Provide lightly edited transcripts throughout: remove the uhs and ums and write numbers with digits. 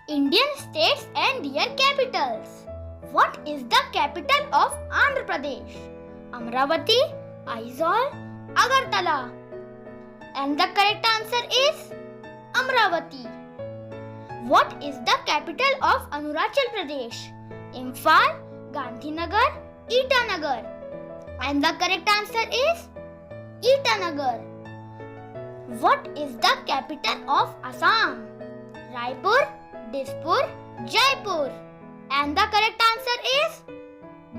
Indian states and their capitals. What is the capital of Andhra Pradesh? Amravati, Aizawl, Agartala. And the correct answer is Amravati. What is the capital of Arunachal Pradesh? Imphal, Gandhinagar, Itanagar. And the correct answer is Itanagar. What is the capital of Assam? Raipur, Dispur, Jaipur. And the correct answer is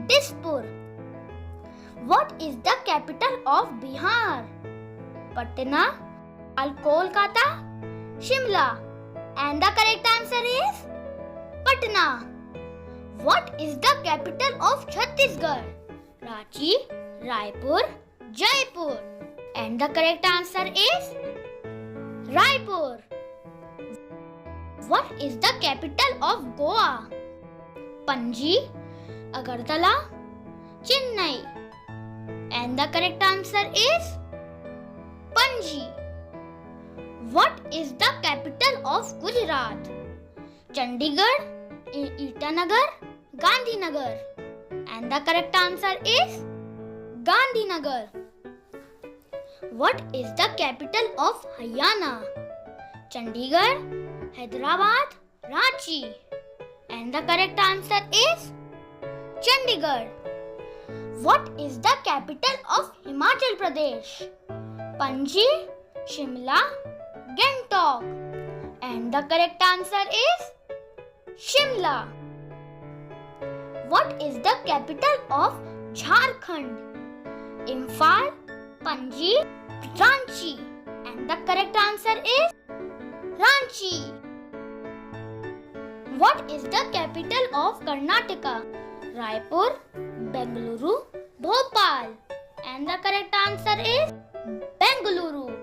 Dispur. What is the capital of Bihar? Patna, Kolkata, Shimla. And the correct answer is Patna. What is the capital of Chhattisgarh? Ranchi, Raipur, Jaipur. And the correct answer is Raipur. What is the capital of Goa? Panji, Agartala, Chennai. And the correct answer is Panji. What is the capital of Gujarat? Chandigarh, Itanagar, Gandhinagar. And the correct answer is Gandhinagar. What is the capital of Haryana? Chandigarh, Hyderabad, Ranchi. And the correct answer is Chandigarh. What is the capital of Himachal Pradesh? Panji, Shimla, Gangtok. And the correct answer is Shimla. What is the capital of Jharkhand? Imphal, Panji, Ranchi. And the correct answer is Ranchi. What is the capital of Karnataka? Raipur, Bengaluru, Bhopal. And the correct answer is Bengaluru.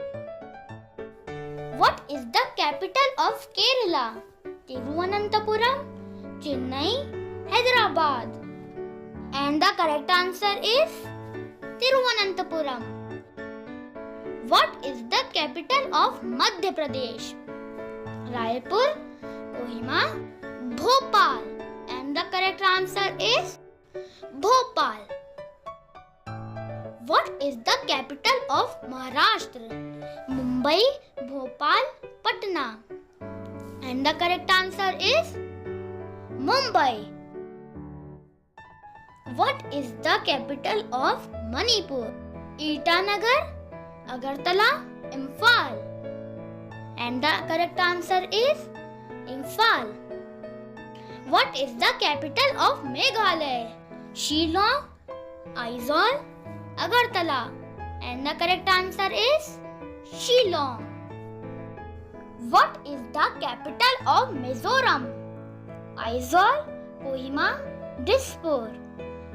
What is the capital of Kerala? Tiruvananthapuram, Chennai, Hyderabad. And the correct answer is Tiruvananthapuram. What is the capital of Madhya Pradesh? Raipur, Kohima, Bhopal. And the correct answer is Bhopal. What is the capital of Maharashtra? Mumbai, Bhopal, Patna. And the correct answer is Mumbai. What is the capital of Manipur? Itanagar, Agartala, Imphal. And the correct answer is Imphal. What is the capital of Meghalaya? Shillong, Aizawl, Agartala. And the correct answer is Shillong. What is the capital of Mizoram? Aizawl, Kohima, Dispur.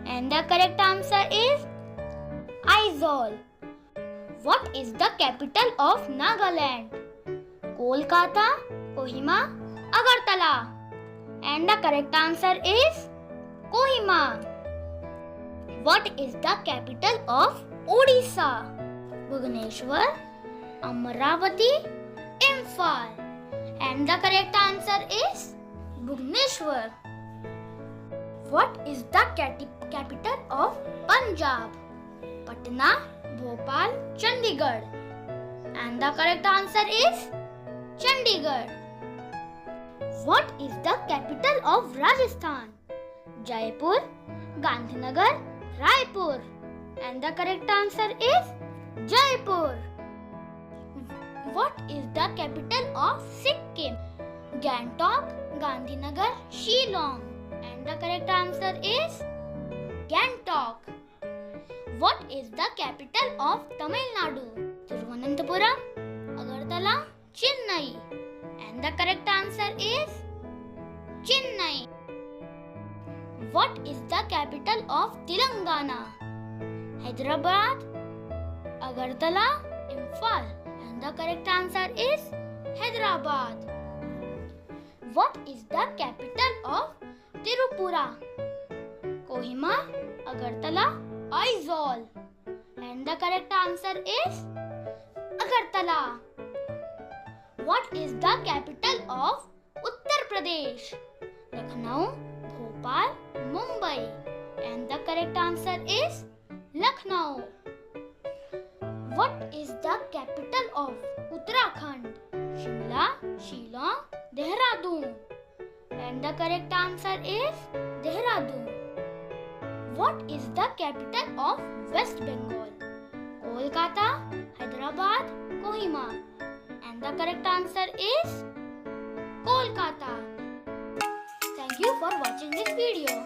And the correct answer is Aizawl. What is the capital of Nagaland? Kolkata, Kohima, Agartala. And the correct answer is Kohima. What is the capital of Odisha? Bhubaneswar, Amravati, Imphal. And the correct answer is Bhubaneswar. What is the capital of Punjab? Patna, Bhopal, Chandigarh. And the correct answer is Chandigarh. What is the capital of Rajasthan? Jaipur, Gandhinagar, Raipur. And the correct answer is Jaipur. What is the capital of Sikkim? Gangtok, Gandhinagar, Shillong. And the correct answer is Gangtok. What is the capital of Tamil Nadu? Thiruvananthapuram, Agartala, Chennai. And the correct answer is Chennai. What is the capital of Telangana? Hyderabad, Agartala, Imphal. And the correct answer is Hyderabad. What is the capital of Tirupura? Kohima, Agartala, Aizawl. And the correct answer is Agartala. What is the capital of Uttar Pradesh? Lucknow, Bhopal, Mumbai. And the correct answer is Lucknow. What is the capital of Uttarakhand? Shimla, Shillong, Dehradun. And the correct answer is Dehradun. What is the capital of West Bengal? Kolkata, Hyderabad, Kohima. And the correct answer is Kolkata. Thank you for watching this video.